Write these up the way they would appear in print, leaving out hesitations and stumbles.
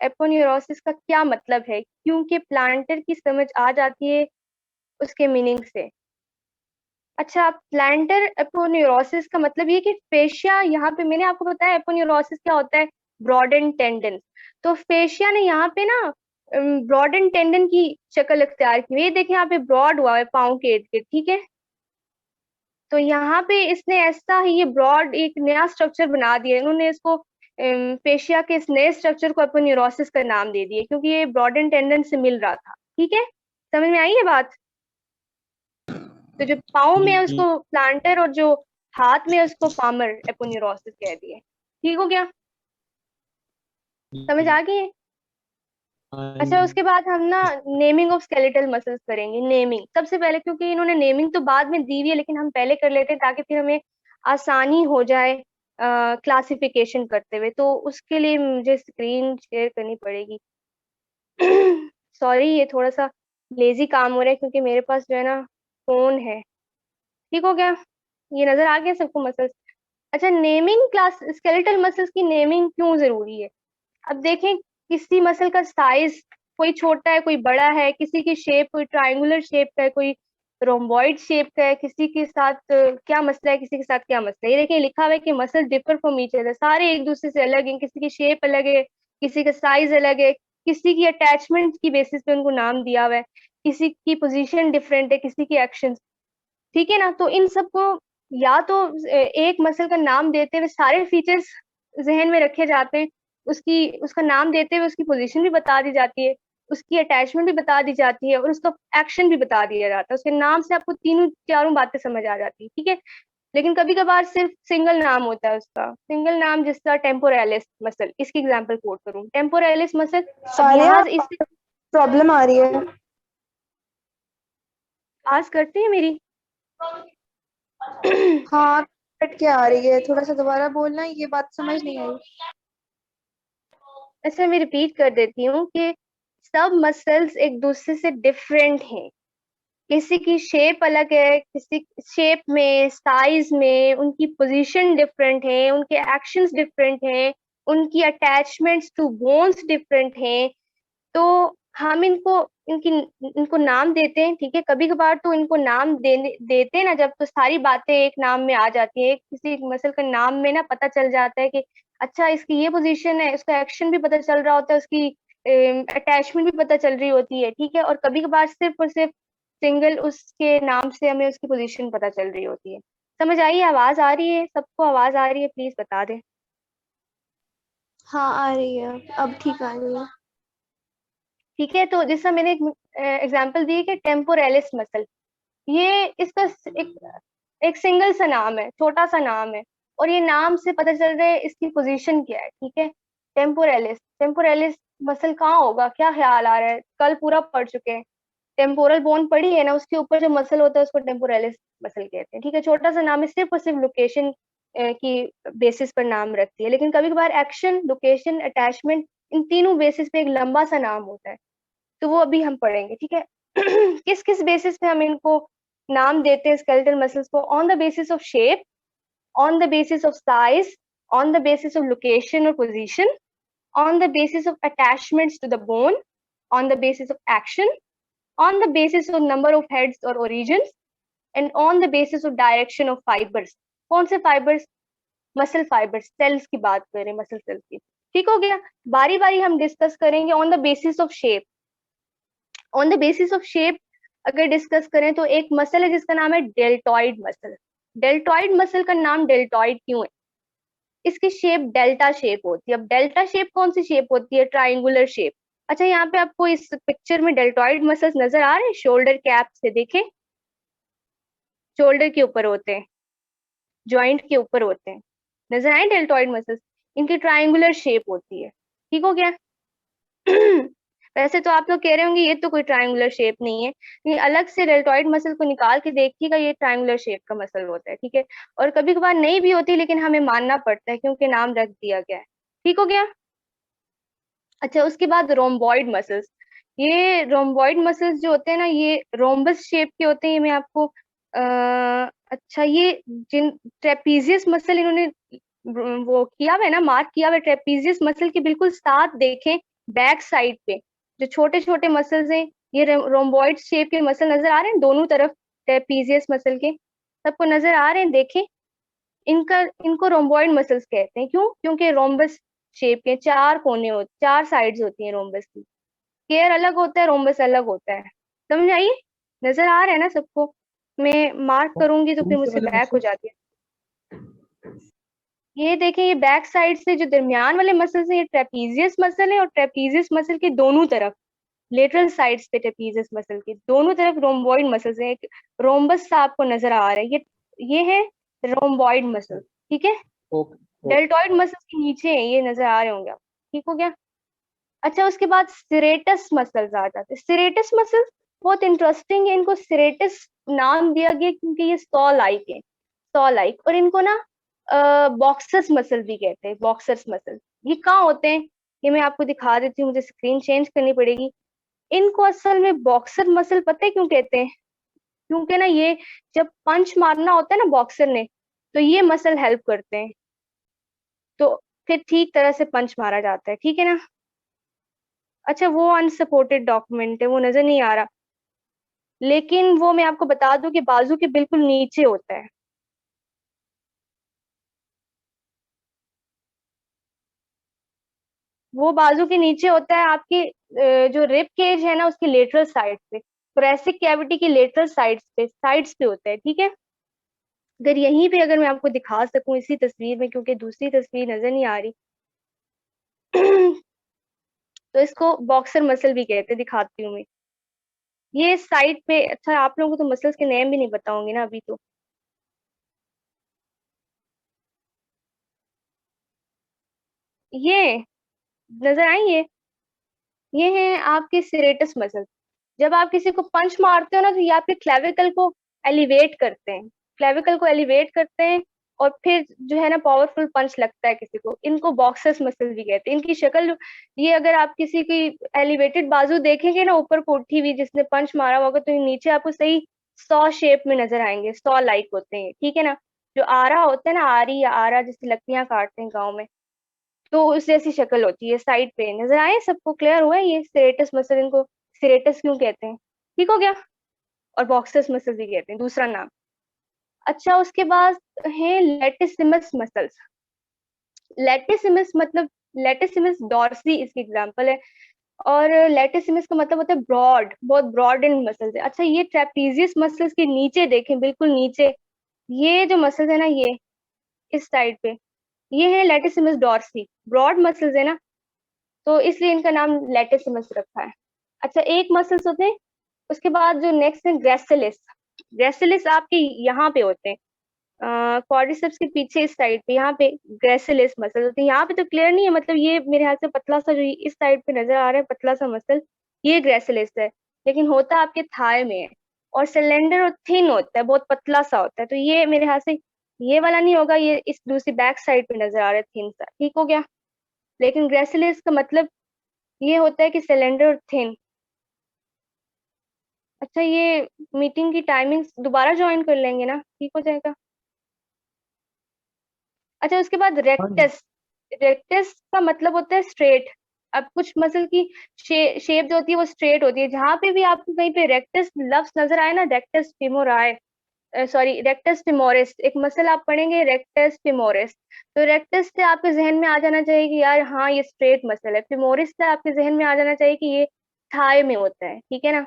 Aponeurosis का क्या मतलब है, क्योंकि प्लांटर की समझ आ जाती है उसके मीनिंग से। अच्छा, प्लांटर एपोन्यूरोसिस का मतलब ये कि फेशिया, यहाँ पे मैंने आपको बताया एपोन्यूरोसिस क्या होता है, ब्रॉडन टेंडन। तो फेशिया ने यहाँ पे ना ब्रॉडन टेंडन की शक्ल अख्तियार की हुई है। ये देखिए यहाँ पे ब्रॉड हुआ है पाँव के इर्द गिर्द, ठीक है। तो यहाँ पे इसने ऐसा ही ये ब्रॉड एक नया स्ट्रक्चर बना दिया, इन्होंने इसको फेशिया के इस नए स्ट्रक्चर को एपोन्यूरोसिस का नाम दे दिया, क्योंकि ये ब्रॉडन टेंडन से मिल रहा था। ठीक है, समझ में आई ये बात। तो जो पाँव में है जी उसको प्लांटर, और जो हाथ में है उसको पामर एपोन्यूरोसिस कह दिए। ठीक हो गया, समझ जी। आ गई है। हाँ अच्छा, उसके बाद हम ना नेमिंग ऑफ स्केलेटल मसल्स करेंगे। नेमिंग सबसे पहले, क्योंकि इन्होंने नेमिंग तो बाद में दी हुई है, लेकिन हम पहले कर लेते हैं ताकि फिर हमें आसानी हो जाए क्लासिफिकेशन करते हुए। तो उसके लिए मुझे स्क्रीन शेयर करनी पड़ेगी। सॉरी, ये थोड़ा सा लेजी काम हो रहा है, क्योंकि मेरे पास जो है ना फोन है। ठीक हो गया, ये नजर आ गया सबको मसल्स। अच्छा, नेमिंग क्लास स्केलेटल मसल्स की नेमिंग क्यों जरूरी है। अब देखें, किसी मसल का साइज, कोई छोटा है कोई बड़ा है, किसी की शेप कोई ट्रायंगुलर शेप का है, कोई रोम्बॉइड शेप का है, किसी के साथ क्या मसला है, किसी के साथ क्या मसला है। ये देखिए लिखा हुआ है कि muscle differ from each other, सारे एक दूसरे से अलग हैं, किसी की शेप अलग है, किसी का साइज अलग है, किसी की अटैचमेंट की बेसिस पे उनको नाम दिया हुआ है, किसी की पोजीशन डिफरेंट है, किसी की एक्शन। ठीक है ना। तो इन सबको या तो एक मसल का नाम देते हुए सारे फीचर्स जहन में रखे जाते हैं, उसकी उसका नाम देते हुए उसकी पोजीशन भी बता दी जाती है, उसकी अटैचमेंट भी बता दी जाती है, और उसका एक्शन भी बता दिया जाता है। उसके नाम से आपको तीनों चारों बातें समझ आ जाती है। ठीक है, लेकिन कभी कभार सिर्फ सिंगल नाम होता है उसका, सिंगल नाम, जिसका टेम्पोरालिस मसल। इसकी एग्जांपल कोट करूं, टेम्पोरालिस मसल। अब सानिया, यहाँ इस प्रॉब्लम आ रही है। पास करते हैं मेरी। हाँ, कट के आ रही है, थोड़ा सा दोबारा बोलना, ये बात समझ नहीं आई। अच्छा, मैं रिपीट कर देती हूँ कि सब मसल्स एक दूसरे से डिफरेंट हैं। किसी की शेप अलग है, किसी शेप में, साइज में, उनकी पोजीशन डिफरेंट है, उनके एक्शंस डिफरेंट हैं, उनकी अटैचमेंट्स टू बोन्स डिफरेंट हैं। तो हम इनको इनकी इनको नाम देते हैं। ठीक है, कभी कभार तो इनको नाम देते हैं ना जब, तो सारी बातें एक नाम में आ जाती है। किसी मसल का नाम में ना पता चल जाता है कि अच्छा इसकी ये पोजीशन है, उसका एक्शन भी पता चल रहा होता है, उसकी अटैचमेंट भी पता चल रही होती है। ठीक है, और कभी कभार सिर्फ और सिर्फ सिंगल उसके नाम से हमें उसकी पोजीशन पता चल रही होती है। समझ आई है, आवाज आ रही है सबको, आवाज आ रही है, प्लीज बता दें। हाँ, आ रही है, अब ठीक आ रही है। ठीक है, तो जैसा मैंने एक एग्जांपल दी कि टेम्पोरेलिस मसल, ये इसका एक एक सिंगल सा नाम है, छोटा सा नाम है, और ये नाम से पता चल रहा है इसकी पोजीशन क्या है। ठीक है, टेम्पोरेलिस, टेम्पोरेलिस मसल कहाँ होगा, क्या ख्याल आ रहा है, कल पूरा पढ़ चुके हैं। टेम्पोरल बोन पड़ी है ना, उसके ऊपर जो मसल होता है उसको टेम्पोरेलिस मसल कहते हैं। ठीक है, छोटा सा नाम है, सिर्फ और सिर्फ लोकेशन की बेसिस पर नाम रखती है, लेकिन कभी कभार एक्शन, लोकेशन, अटैचमेंट, इन तीनों बेसिस पे एक लंबा सा नाम होता है। तो वो अभी हम पढ़ेंगे। ठीक है, किस किस बेसिस पे हम इनको नाम देते हैं स्केलेटल मसल्स को, on the basis of shape, on the basis of size, on the basis of location or position, on the basis of attachments to the bone, on the basis of action, on the basis of number of heads or origins, and on the basis of direction of fibers. कौन से fibers? Muscle fibres, sales की बात करें, muscle cells की। ठीक हो गया, बारी बारी हम डिस्कस करेंगे। On the basis of shape, on the basis of shape अगर डिस्कस करें तो एक मसल है जिसका नाम है डेल्टॉइड मसल। डेल्टॉइड मसल का नाम डेल्टॉइड क्यों है? इसकी शेप डेल्टा शेप होती है। अब डेल्टा शेप कौन सी शेप होती है? Triangular shape. अच्छा, यहाँ पे आपको इस पिक्चर में डेल्टॉइड मसल्स नजर आ रहे हैं, शोल्डर कैप से देखें, शोल्डर के ऊपर होते हैं, जॉइंट के ऊपर होते हैं, नजर आए डेल्टॉइड मसल्स? इनकी ट्राइंगुलर शेप होती है। ठीक हो गया। वैसे तो आप लोग कह रहे होंगे ये तो कोई ट्रायंगुलर शेप नहीं है, ये अलग से डेल्टॉइड मसल को निकाल के देखिएगा, ये ट्रायंगुलर शेप का मसल होता है। ठीक है, और कभी कभार नहीं भी होती, लेकिन हमें मानना पड़ता है क्योंकि नाम रख दिया गया है। ठीक हो गया। अच्छा, उसके बाद रोम्बॉइड मसल्स। ये रोम्बॉइड मसल्स जो होते हैं ना, ये रोम्बस शेप के होते हैं। ये मैं आपको अच्छा, ये जिन ट्रेपीजियस मसल इन्होंने वो किया हुआ है ना, मार्क किया हुआ है, ट्रेपीजियस मसल के बिल्कुल साथ देखें, बैक साइड पे जो छोटे छोटे मसल्स हैं, ये रोम्बॉइड शेप के मसल नजर आ रहे हैं दोनों तरफ, ट्रेपीजियस मसल के, सबको नजर आ रहे हैं, देखें। इनका इनको रोम्बॉइड मसल्स कहते हैं। क्यों? क्योंकि रोम्बस शेप के चार कोने होते, चार साइड्स होती हैं रोम्बस की। स्क्वायर अलग होता है, रोम्बस अलग होता है। समझ आई? नजर आ रहा है ना सबको? मैं मार्क करूंगी तो कौन फिर से मुझसे वाले बैक हो मसल्स? जाती है। ये देखें, ये बैक साइड से जो दरमियान वाले मसल है, ये ट्रेपीजियस मसल है, और ट्रेपीजियस मसल के दोनों तरफ, लेटरल साइड्स पे ट्रेपीजियस मसल के दोनों तरफ रोम्बॉइड मसल्स है। एक रोम्बस सा आपको नजर आ रहा है, ये है रोम्बॉइड मसल। ठीक है? Okay okay. डेल्टॉइड मसल के नीचे है, ये नजर आ रहे होंगे आप। ठीक हो गया? अच्छा, उसके बाद सिरेटस मसल्स आ जाते हैं। सिरेटस मसल्स बहुत इंटरेस्टिंग है, इनको सिरेटस नाम दिया गया क्योंकि ये सॉ लाइक है, सॉ लाइक। और इनको ना बॉक्सर्स मसल भी कहते हैं, बॉक्सर्स मसल। ये कहाँ होते हैं? ये मैं आपको दिखा देती हूँ, मुझे स्क्रीन चेंज करनी पड़ेगी। इनको असल में बॉक्सर मसल पता है क्यों कहते हैं? क्योंकि ना ये जब पंच मारना होता है ना बॉक्सर ने, तो ये मसल हेल्प करते हैं, तो फिर ठीक तरह से पंच मारा जाता है। ठीक है ना? अच्छा, वो अनसपोर्टेड डॉक्यूमेंट है, वो नजर नहीं आ रहा, लेकिन वो मैं आपको बता दूं कि बाजू के बिल्कुल नीचे होता है। वो बाजू के नीचे होता है आपकी जो रिब केज है ना, उसकी लेटरल साइड पे, थोरेसिक कैविटी की लेटरल साइड्स पे होता है। ठीक है? अगर यहीं पे अगर मैं आपको दिखा सकूं इसी तस्वीर में, क्योंकि दूसरी तस्वीर नजर नहीं आ रही तो इसको बॉक्सर मसल भी कहते हैं, दिखाती हूँ मैं। ये साइड पे, अच्छा आप लोगों को तो मसल्स के नेम भी नहीं पता होंगे ना अभी तो। ये नजर आई? ये है आपके सिरेटस मसल। जब आप किसी को पंच मारते हो ना, तो ये आपके क्लेविकल को एलिवेट करते हैं, क्लेविकल को एलिवेट करते हैं, और फिर जो है ना पावरफुल पंच लगता है किसी को। इनको बॉक्सर्स मसल भी कहते हैं। इनकी शक्ल, ये अगर आप किसी की एलिवेटेड बाजू देखेंगे ना ऊपर को उठी हुई जिसने पंच मारा होगा, तो ये नीचे आपको सही सॉ शेप में नजर आएंगे, सॉ लाइक होते हैं। ठीक है ना? जो आरा होता है ना, आरी या आरा जिससे लकड़ियां काटते हैं गाँव में, तो उस जैसी शक्ल होती है। साइड पे नजर आए सबको? क्लियर हुआ है? ये सिरेटस मसल, इनको सिरेटस क्यों कहते हैं? ठीक हो गया? और बॉक्सर्स मसल भी कहते हैं, दूसरा नाम। अच्छा, उसके बाद है लेटिसिमस मसल्स। लेटिसिमस मतलब, लेटिसिमस डॉर्सी इसकी एग्जांपल है। और लेटिसिमस का मतलब होता है ब्रॉड, बहुत ब्रॉड इन मसल्स है। अच्छा, ये ट्रेपीजियस मसल्स के नीचे देखें, बिल्कुल नीचे, ये जो मसल्स है ना, ये इस साइड पे, ये है लेटिसिमस डॉर्सी, ब्रॉड मसल्स है ना, तो इसलिए इनका नाम लेटिसिमस रखा है। अच्छा, एक मसल्स होते हैं। उसके बाद जो नेक्स्ट है ग्रेसिलिस। ग्रेसिलिस आपके यहाँ पे होते हैं, क्वाड्रिसेप्स के पीछे इस साइड पे, यहाँ पे ग्रेसिलिस मसल होते हैं। यहाँ पे तो क्लियर नहीं है, मतलब ये मेरे हाथ से पतला सा जो इस साइड पे नजर आ रहा है पतला सा मसल, ये ग्रेसिलिस है, लेकिन होता आपके थाई में है, और सिलेंडर और थिन होता है, बहुत पतला सा होता है। तो ये मेरे हाथ से ये वाला नहीं होगा, ये इस दूसरी बैक साइड पे नजर आ रहा है थिन सा। ठीक हो गया? लेकिन ग्रेसिलिस का मतलब ये होता है कि सिलेंडर और थिन। अच्छा, ये मीटिंग की टाइमिंग दोबारा ज्वाइन कर लेंगे ना? ठीक हो जाएगा? अच्छा, उसके बाद हाँ जी। रेक्टस। रेक्टस का मतलब होता है स्ट्रेट। अब कुछ मसल की शेप जो होती है वो स्ट्रेट होती है। जहां पे भी आपको कहीं पे रेक्टस लफ्ज नजर आए ना, रेक्टस फिमोराई, सॉरी रेक्टस फिमोरिस, एक मसल आप पढ़ेंगे रेक्टस फिमोरिस, तो रेक्टस से आपके जहन में आ जाना चाहिए कि यार हाँ ये स्ट्रेट मसल है। फिमोरिस से आपके जहन में आ जाना चाहिए कि ये थाई में होता है। ठीक है ना?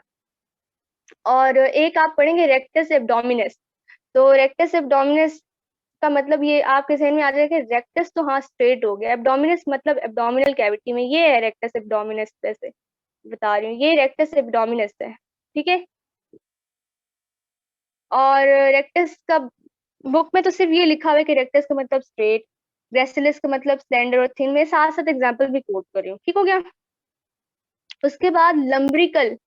और एक आप पढ़ेंगे रेक्टस एब्डोमिनस, तो रेक्टस एब्डोमिनस का मतलब ये आपके जहन में आ जाएगा कि रेक्टस तो हाँ स्ट्रेट हो गया, एब्डोमिनस मतलब एब्डोमिनल कैविटी में, ये है रेक्टस एब्डोमिनस। जैसे बता रही हूँ, ये रेक्टस एब्डोमिनस है। ठीक है? और रेक्टस का बुक में तो सिर्फ ये लिखा हुआ है कि रेक्टस का मतलब स्ट्रेट, ग्रेसिलिस का मतलब स्लेंडर और थिन। मैं साथ साथ एग्जाम्पल भी कोट कर रही हूँ। ठीक हो गया? उसके बाद लम्ब्रिकल।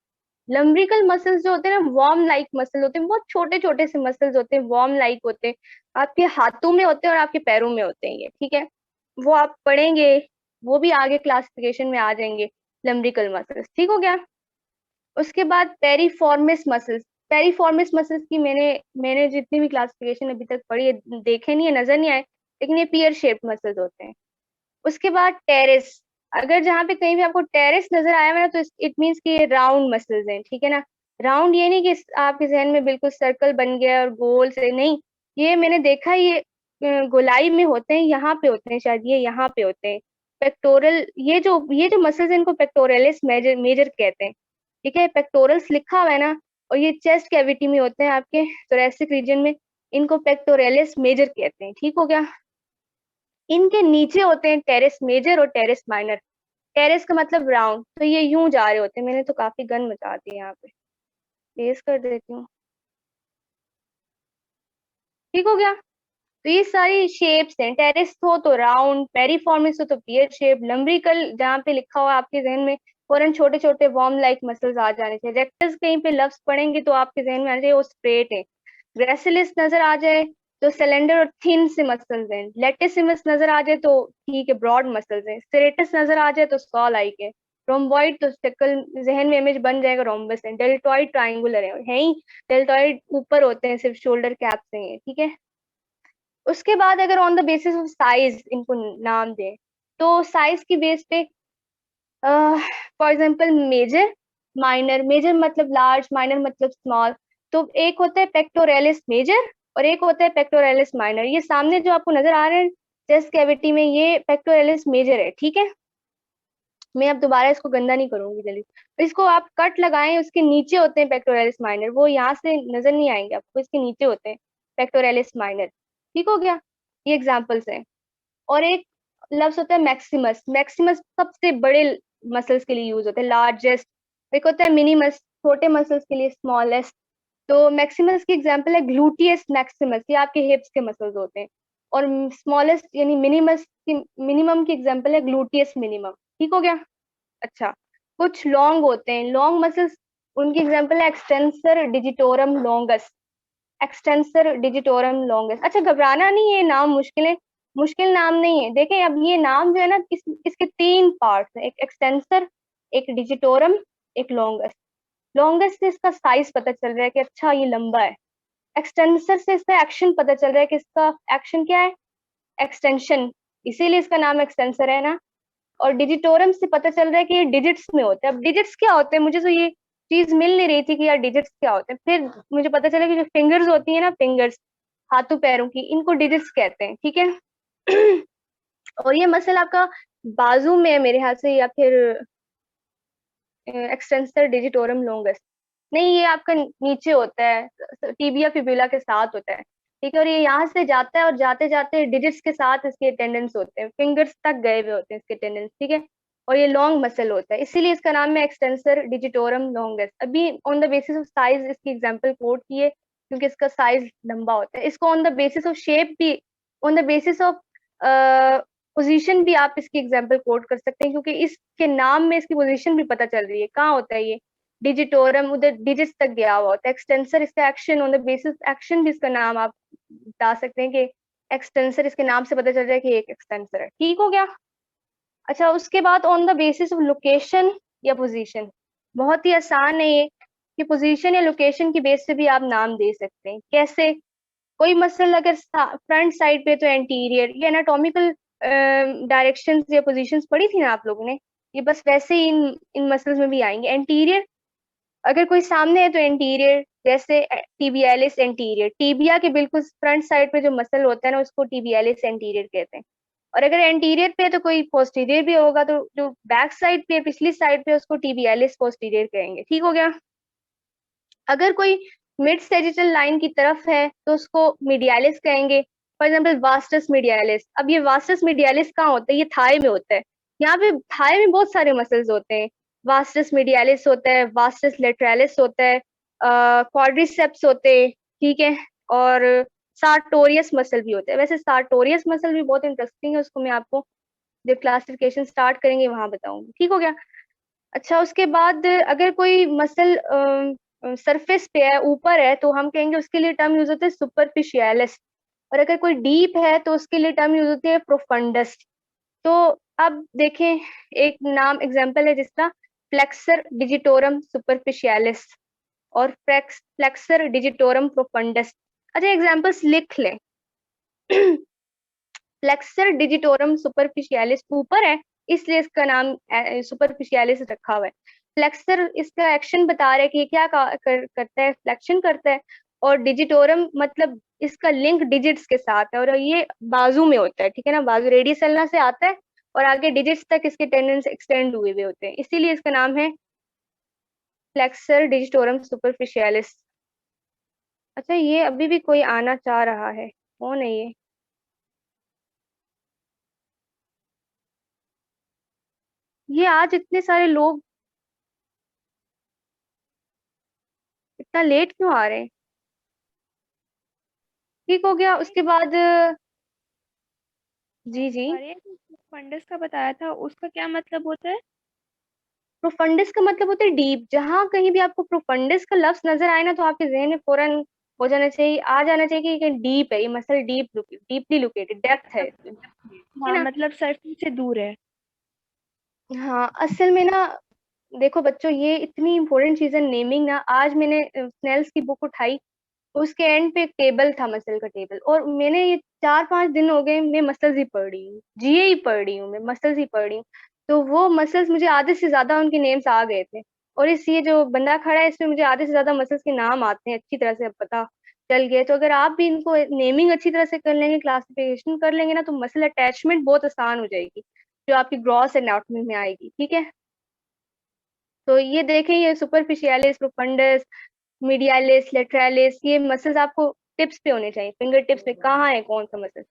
लम्ब्रिकल मसल्स जो होते हैं ना, वॉर्म लाइक मसल होते हैं, बहुत छोटे छोटे से मसल्स होते हैं, वॉर्म लाइक होते हैं, आपके हाथों में होते हैं और आपके पैरों में होते हैं ये। ठीक है? वो आप पढ़ेंगे, वो भी आगे क्लासिफिकेशन में आ जाएंगे, लम्ब्रिकल मसल्स। ठीक हो गया? उसके बाद पेरिफॉर्मिस मसल्स। पेरिफॉर्मिस मसल्स की मैंने मैंने जितनी भी क्लासिफिकेशन अभी तक पढ़ी है, देखे नहीं है, नजर नहीं आए, लेकिन ये पियर शेप्ड मसल्स होते हैं। उसके बाद टेरेस। अगर जहाँ पे कहीं भी आपको टेरेस नजर आया हुआ है तो इट मीन्स कि ये राउंड मसल्स हैं, ठीक है ना। राउंड ये नहीं कि आपके जहन में बिल्कुल सर्कल बन गया और गोल से नहीं, ये मैंने देखा ये गोलाई में होते हैं, यहाँ पे होते हैं शायद, ये यहाँ पे होते हैं पेक्टोरल। ये जो मसल्स हैं इनको पेक्टोरलिस मेजर मेजर कहते हैं, ठीक है। पेक्टोरल्स लिखा हुआ है ना, और ये चेस्ट कैविटी में होते हैं आपके थोरेसिक रीजन में, इनको पेक्टोरलिस मेजर कहते हैं, ठीक हो गया। इनके नीचे होते हैं टेरेस मेजर और टेरेस माइनर। टेरेस का मतलब राउंड, तो ये यूं जा रहे होते हैं। मैंने तो काफी गन मचा दी यहाँ पे, तेज कर देती हूँ, ठीक हो गया। तो ये सारी शेप्स हैं, टेरेस हो तो राउंड, पेरिफॉर्मिस हो तो पियर शेप, लंब्रिकल जहाँ पे लिखा हुआ आपके जहन में फौरन छोटे छोटे वॉर्म लाइक मसल्स आ जाने चाहिए। रेक्टस कहीं पे लफ्ज पढ़ेंगे तो आपके जहन में आना चाहिए वो स्ट्रेट है। ग्रेसिलिस नजर आ जाए तो सिलेंडर और थिन से मसल्स हैं। लेटिसिमस नजर आ जाए तो ठीक है ब्रॉड मसल्स हैं। सेरेटस नजर आ जाए तो सॉ लाइक है। रोम्बॉइड तो शक्ल जहन में इमेज बन जाएगा रोम्बस है। डेल्टॉइड ट्राइंगुलर है ही, डेल्टॉइड ऊपर होते हैं सिर्फ शोल्डर कैप से ही, ठीक है। उसके बाद अगर on the basis of size इनको नाम दें तो साइज की बेस पे for example major, minor. Major मतलब लार्ज, माइनर मतलब स्मॉल। तो एक होता है पेक्टोरलिस मेजर और एक होता है पेक्टोरलिस माइनर। ये सामने जो आपको नजर आ रहे हैं चेस्ट कैविटी में, ये पेक्टोरलिस मेजर है, ठीक है। मैं अब दोबारा इसको गंदा नहीं करूंगी जल्दी। इसको आप कट लगाएं, उसके नीचे होते हैं पेक्टोरलिस माइनर, वो यहाँ से नजर नहीं आएंगे आपको, इसके नीचे होते हैं पेक्टोरलिस माइनर, ठीक हो गया। ये एग्जाम्पल्स हैं। और एक लफ्ज होता है मैक्सिमस। मैक्सिमस सबसे बड़े मसल्स के लिए यूज होता है, लार्जेस्ट। एक होता है मिनिमस, छोटे मसल्स के लिए स्मॉलेस्ट। तो मैक्सिमस की एग्जांपल है ग्लूटियस मैक्सिमस, ये आपके हिप्स के मसल्स होते हैं। और स्मॉलेस्ट यानी मिनिमस की, मिनिमम की एग्जांपल है ग्लूटियस मिनिमम, ठीक हो गया। अच्छा, कुछ लॉन्ग होते हैं, लॉन्ग मसल्स, उनकी एग्जांपल है extensor digitorum longus. Extensor digitorum longus. अच्छा, घबराना नहीं है, नाम मुश्किल है, मुश्किल नाम नहीं है। देखें अब ये नाम जो है ना, इसके तीन पार्ट्स हैं, एक एक्सटेंसर, एक डिजिटोरम, एक लॉन्गस। लॉन्गेस्ट से इसका साइज पता चल रहा है कि अच्छा ये लंबा है। एक्सटेंसर से इसका एक्शन पता चल रहा है कि इसका एक्शन क्या है, एक्सटेंशन, इसीलिए इसका नाम एक्सटेंसर है ना। और डिजिटोरम से पता चल रहा है कि ये डिजिट्स में होता है। अब डिजिट्स क्या होते हैं, मुझे तो ये चीज मिल नहीं रही थी कि यार डिजिट्स क्या होते हैं। फिर मुझे पता चला कि जो फिंगर्स होती है ना, फिंगर्स हाथों पैरों की, इनको डिजिट्स कहते हैं, ठीक है। और ये मसल आपका बाजू में है मेरे ख्याल से, या फिर एक्सटेंसर डिजिटोरम लॉन्गस, नहीं ये आपका नीचे होता है, टीबिया फिबुला के साथ होता है, ठीक है। और ये यहाँ से जाता है और जाते जाते डिजिट्स के साथ इसके टेंडेंस होते हैं, फिंगर्स तक गए हुए होते हैं इसके टेंडेंस, ठीक है। और ये लॉन्ग मसल होता है, इसीलिए इसका नाम है एक्सटेंसर डिजिटोरम लॉन्गस। अभी on the basis of size इसकी एग्जांपल कोट की है क्योंकि इसका साइज लंबा होता है। इसको on the basis of shape भी, on the basis of position भी आप इसकी एग्जांपल कोट कर सकते हैं, क्योंकि इसके नाम में इसकी पोजीशन भी पता चल रही है कहाँ होता है ये। डिजिटोरम उधर डिजिट्स तक गया हुआ होता है। एक्सटेंसर इसका action, on the basis action भी इसका नाम आप बता सकते हैं कि एक्सटेंसर, इसके नाम से पता चल रहा है कि एक एक्सटेंसर है, ठीक हो गया। अच्छा, उसके बाद on the basis of location या पोजीशन, बहुत ही आसान है ये कि पोजीशन या लोकेशन की बेस पे भी आप नाम दे सकते हैं। कैसे, कोई मसल अगर फ्रंट साइड पे तो एंटीरियर, ये एनाटॉमिकल डायरेक्शंस या पोजीशंस पढ़ी थी ना आप लोगों ने, ये बस वैसे ही इन इन मसल्स में भी आएंगे। एंटीरियर अगर कोई सामने है तो एंटीरियर, जैसे टीबियालिस एंटीरियर, टीबिया के बिल्कुल फ्रंट साइड पे जो मसल होता है ना उसको टीबियालिस एंटीरियर कहते हैं। और अगर एंटीरियर पे है तो कोई पोस्टीरियर भी होगा, तो जो बैक साइड पे पिछली साइड पे उसको टीबियालिस पोस्टीरियर कहेंगे, ठीक हो गया। अगर कोई मिड सेजिटल लाइन की तरफ है तो उसको मीडियालिस कहेंगे, फॉर एग्जाम्पल वास्टस मीडियालिस। अब ये वास्टस मीडियालिस कहाँ होता है, ये थाई में होता है। यहाँ पे थाई में बहुत सारे मसल्स होते हैं, वास्टस मीडियालिस होता है, वास्टस लेटरालिस होता है, क्वाड्रिसेप्स होते हैं, ठीक है। और सार्टोरियस मसल भी होता है। वैसे सार्टोरियस मसल भी बहुत इंटरेस्टिंग है, उसको मैं आपको जब क्लासिफिकेशन स्टार्ट करेंगे वहां बताऊंगी, ठीक हो गया। अच्छा, उसके बाद अगर कोई मसल सरफेस पे है, ऊपर है, तो हम कहेंगे उसके लिए टर्म यूज होते हैं सुपरफिशियलिस। और अगर कोई डीप है तो उसके लिए टर्म यूज होती है प्रोफंडस। तो अब देखें, एक नाम एग्जांपल है जिसका फ्लेक्सर डिजिटोरम सुपरफिशियलिस और फ्लेक्सर डिजिटोरम प्रोफंडस। अच्छा, एग्जांपल्स लिख लें। फ्लेक्सर डिजिटोरम सुपरफिशियलिस ऊपर है इसलिए इसका नाम सुपरफिशियलिस रखा हुआ है। फ्लेक्सर इसका एक्शन बता रहा है कि ये क्या करता है, फ्लेक्शन करता है। और डिजिटोरम मतलब इसका लिंक डिजिट्स के साथ है, और ये बाजू में होता है, ठीक है ना, बाजू रेडियस अल्ना से आता है और आगे डिजिट्स तक इसके टेंडेंस एक्सटेंड हुए हुए होते हैं, इसीलिए इसका नाम है फ्लेक्सर डिजिटोरम सुपरफिशियलिस। अच्छा, ये अभी भी कोई आना चाह रहा है, कौन है ये? आज इतने सारे लोग इतना लेट क्यों आ रहे हैं? ठीक हो गया, उसके बाद जी जी। अरे फंडस का बताया था, उसका क्या मतलब होता है? प्रोफंडिस का मतलब होता है डीप। जहां कहीं भी आपको प्रोफंडिस का लफ्ज नजर आए ना, तो आपके जहन में फौरन हो जाना चाहिए, आ जाना चाहिए कि डीप है, ये मसल डीपली लोकेटेड, डेप्थ है इसमें, ठीक है हाँ ना। मतलब सरफेस से दूर है। हाँ, असल में ना, देखो बच्चों, ये इतनी इंपॉर्टेंट चीज है नेमिंग ना। आज मैंने स्नेल्स की बुक उठाई, उसके एंड पे एक टेबल था, मसल का टेबल, और मैंने ये 4-5 दिन हो गए मैं मसल्स ही पढ़ रही हूँ, जीए ही पढ़ रही हूँ, मैं मसल्स ही पढ़ रही हूँ। तो वो मसल्स मुझे आधे से ज्यादा उनके नेम्स आ गए थे। और इस ये जो बंदा खड़ा है, इसमें मुझे आधे से ज्यादा मसल्स के नाम आते हैं अच्छी तरह से, अब पता चल गए। तो अगर आप भी इनको नेमिंग अच्छी तरह से कर लेंगे, क्लासिफिकेशन कर लेंगे ना, तो मसल अटैचमेंट बहुत आसान हो जाएगी, जो आपकी ग्रॉस एनाटॉमी में आएगी, ठीक है। तो ये देखें, ये सुपरफिशियलिस, प्रोफंडस, मीडियालिस, लेटरालिस, ये मसल्स आपको टिप्स पे होने चाहिए, फिंगर टिप्स पे कहाँ है कौन सा मसल।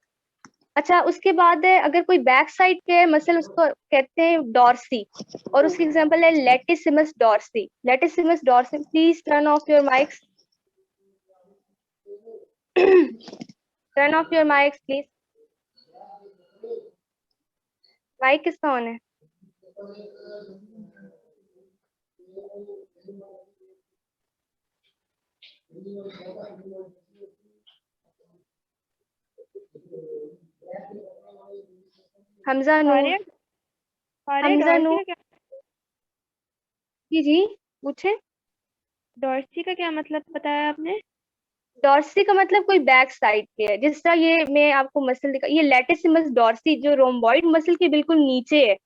अच्छा, उसके बाद है, अगर कोई बैक साइड के मसल, उसको कहते हैं डॉर्सी, और उसकी एग्जांपल है latissimus dorsi. Latissimus dorsi, please turn off your mics, turn off your mics please. Mic किसका ऑन है? हमजा नूर। फारिया, फारिया हमजा डॉर्सी नूर। का क्या? जी जी, पूछे। डॉर्सी का क्या मतलब बताया आपने? डॉर्सी का मतलब कोई बैक साइड पे है, जिस तरह ये मैं आपको मसल दिखा, ये लेटिसिमस डॉर्सी जो रोम्बॉइड मसल के बिल्कुल नीचे है।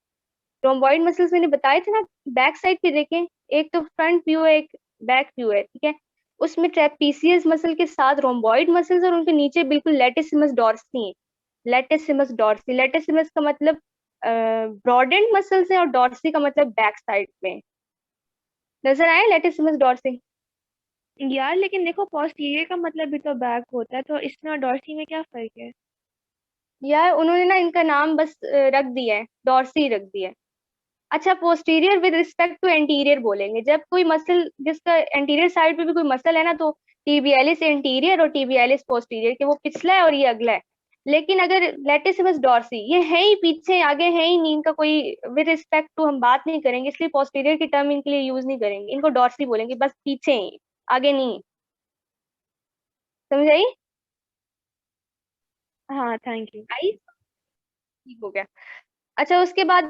रोम्बॉइड मसल्स मैंने बताए थे ना, बैक साइड पे देखें, एक तो फ्रंट व्यू है, एक बैक व्यू है, ठीक है। उसमें ट्रेपीजियस मसल के साथ रोम्बॉइड मसल्स, और उनके नीचे बिल्कुल लेटिसिमस डॉर्सी है। लेटिसिमस डॉर्सी, लेटिसिमस का मतलब ब्रॉडेंड मसल्स है, और डॉर्सी का मतलब बैक साइड पे। नजर आए लेटिसिमस डॉर्सी? यार लेकिन देखो, पोस्टीरियर का मतलब भी तो बैक होता है, तो इसमें और डॉर्सी में क्या फर्क है? यार उन्होंने ना इनका नाम बस रख दिया है, डॉर्सी रख दिया है। अच्छा, posterior with respect to anterior बोलेंगे जब कोई मसल, जिसका एंटीरियर साइड पे भी कोई मसल है ना, तो टीबियालिस एंटीरियर और टीबियालिस पोस्टीरियर, के वो पिछला है और ये अगला है। लेकिन अगर लेटिसिमस डॉर्सी, ये है ही पीछे, आगे है ही नहीं, इनका कोई विद रिस्पेक्ट टू हम बात नहीं करेंगे, इसलिए पोस्टीरियर की टर्म इनके लिए यूज नहीं करेंगे, इनको डॉर्सी बोलेंगे, बस पीछे ही, आगे नहीं। समझ आई? हाँ थैंक यू। आई, ठीक हो गया। अच्छा, उसके बाद